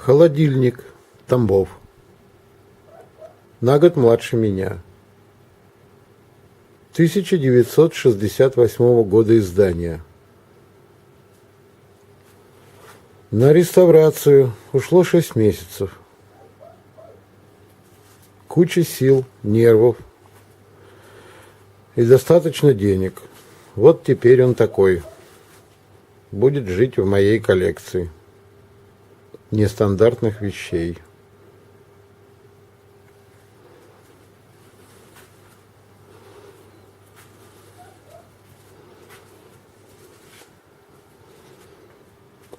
Холодильник Тамбов. На год младше меня. 1968 года издания. На реставрацию ушло 6 месяцев. Куча сил, нервов и достаточно денег. Вот теперь он такой. Будет жить в моей коллекции нестандартных вещей.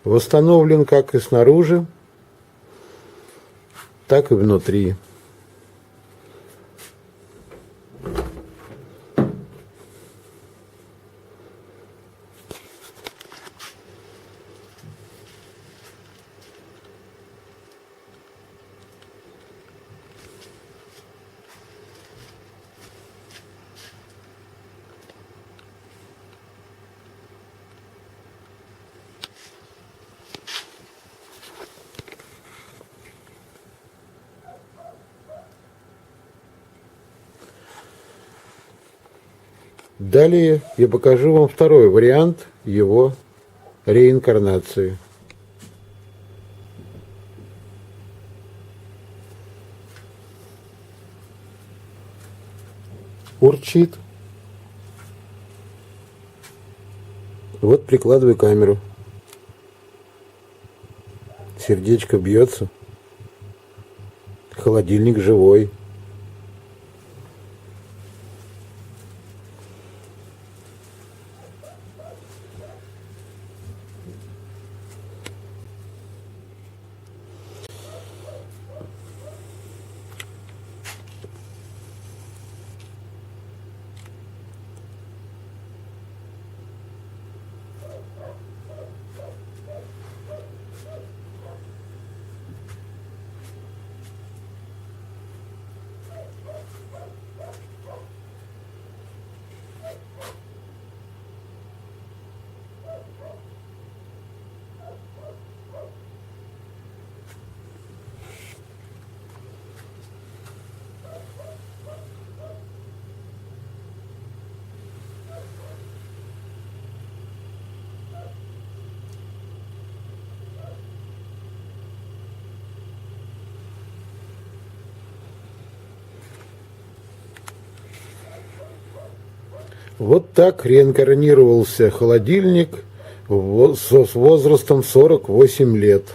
Восстановлен как и снаружи, так и внутри. Далее я покажу вам второй вариант его реинкарнации. Урчит. Вот прикладываю камеру. Сердечко бьется. Холодильник живой. Вот так реинкарнировался холодильник с возрастом 48 лет.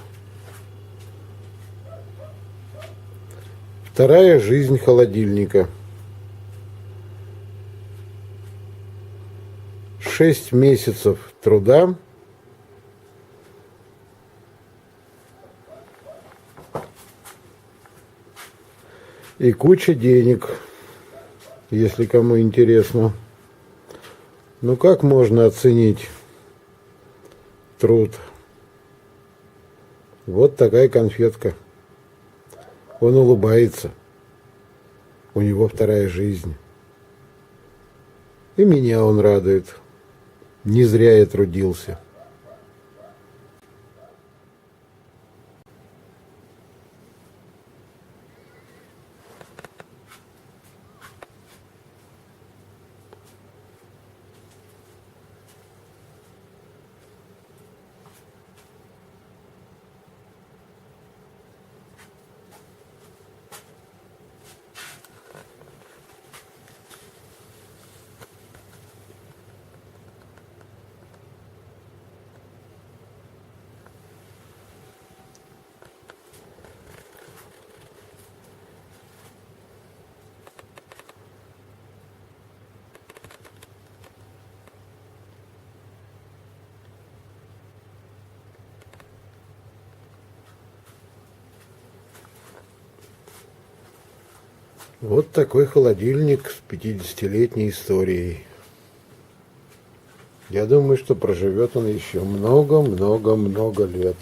Вторая жизнь холодильника. 6 месяцев труда. И куча денег, если кому интересно. Ну как можно оценить труд? Вот такая конфетка. Он улыбается. У него вторая жизнь. И меня он радует. Не зря я трудился. Вот такой холодильник с 50-летней историей. Я думаю, что проживет он еще много-много-много лет.